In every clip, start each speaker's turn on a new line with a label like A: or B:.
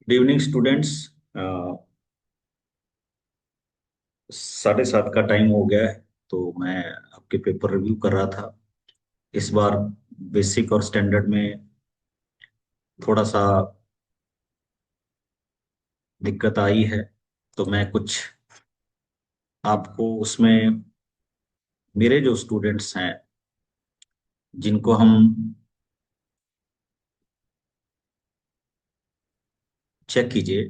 A: Good evening students. 7:30 का time हो गया है। तो मैं आपके पेपर रिव्यू कर रहा था। इस बार बेसिक और स्टैंडर्ड में थोड़ा सा दिक्कत आई है। तो मैं कुछ आपको उसमें मेरे जो स्टूडेंट्स हैं जिनको हम चेक कीजिए।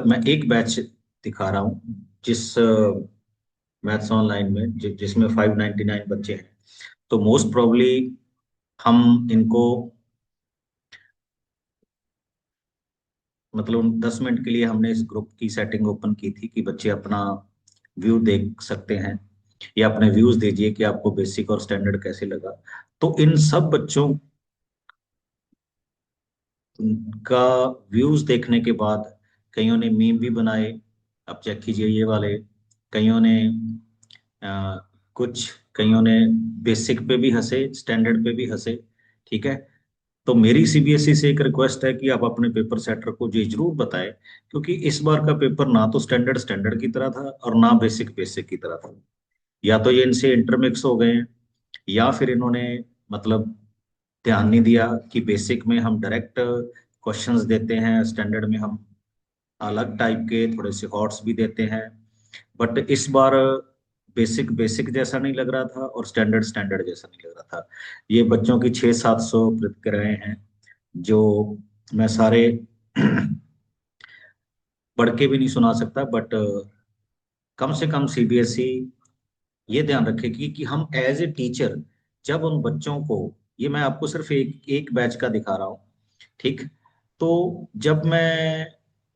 A: मैं एक बैच दिखा रहा हूँ जिस मैथ्स ऑनलाइन में जिसमें 599 बच्चे हैं। तो मोस्ट प्रोबली हम इनको मतलब 10 मिनट के लिए हमने इस ग्रुप की सेटिंग ओपन की थी कि बच्चे अपना व्यू देख सकते हैं या अपने व्यूज दीजिए कि आपको बेसिक और स्टैंडर्ड कैसे लगा। तो इन सब बच्चों का व्यूज देखने के बाद कईयों ने मीम भी बनाए। आप चेक कीजिए ये वाले। कईयों ने अ, कुछ कईयों ने बेसिक पे भी हंसे, स्टैंडर्ड पे भी हंसे। ठीक है। तो मेरी सीबीएसई से एक रिक्वेस्ट है कि आप अपने पेपर सेटर को ये जरूर बताएं, क्योंकि इस बार का पेपर ना तो स्टैंडर्ड स्टैंडर्ड की तरह था और ना बेसिक बेसिक की तरह था। या तो ये इनसे इंटरमिक्स हो गए हैं, या फिर इन्होंने मतलब ध्यान नहीं दिया कि बेसिक में हम डायरेक्ट क्वेश्चंस देते हैं, स्टैंडर्ड में हम अलग टाइप के थोड़े से हॉट्स भी देते हैं। बट इस बार बेसिक बेसिक जैसा नहीं लग रहा था और स्टैंडर्ड स्टैंडर्ड जैसा नहीं लग रहा था। ये बच्चों की 600-700 प्रतिक्रियाएं हैं जो मैं सारे पढ़ के भी नहीं सुना सकता। बट कम से कम सीबीएसई ये ध्यान रखेगी कि हम एज ए टीचर जब उन बच्चों को, ये मैं आपको सिर्फ एक एक बैच का दिखा रहा हूँ। ठीक। तो जब मैं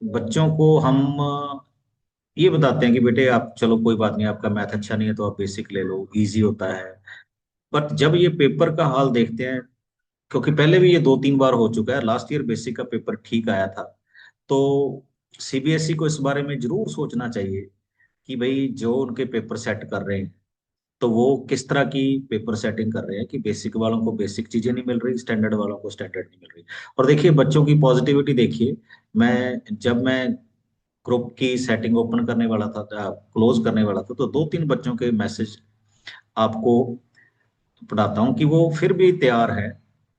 A: बच्चों को हम ये बताते हैं कि बेटे आप चलो कोई बात नहीं, आपका मैथ अच्छा नहीं है तो आप बेसिक ले लो, इजी होता है। बट जब ये पेपर का हाल देखते हैं, क्योंकि पहले भी ये 2-3 बार हो चुका है, लास्ट ईयर बेसिक का पेपर ठीक आया था। तो सीबीएसई को इस बारे में जरूर सोचना चाहिए कि भाई जो उनके पेपर सेट कर रहे हैं तो वो किस तरह की पेपर सेटिंग कर रहे हैं कि बेसिक वालों को बेसिक चीजें नहीं मिल रही, स्टैंडर्ड वालों को स्टैंडर्ड नहीं मिल रही। और देखिए बच्चों की पॉजिटिविटी देखिए। जब मैं ग्रुप की सेटिंग ओपन करने वाला था, क्लोज करने वाला था, तो 2-3 बच्चों के मैसेज आपको पढ़ाता हूँ कि वो फिर भी तैयार है।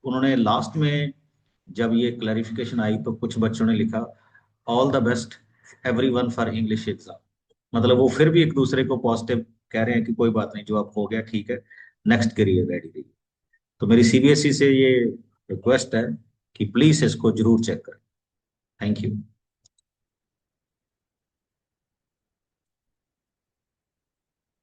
A: उन्होंने लास्ट में जब ये क्लैरिफिकेशन आई तो कुछ बच्चों ने लिखा, all the best everyone for English exam. मतलब वो फिर भी एक दूसरे को पॉजिटिव कह रहे हैं कि कोई बात नहीं, जो आप हो गया ठीक है, नेक्स्ट करिए, रेडी रहिए। तो मेरी सीबीएसई से ये रिक्वेस्ट है कि प्लीज इसको जरूर चेक करें। Thank you.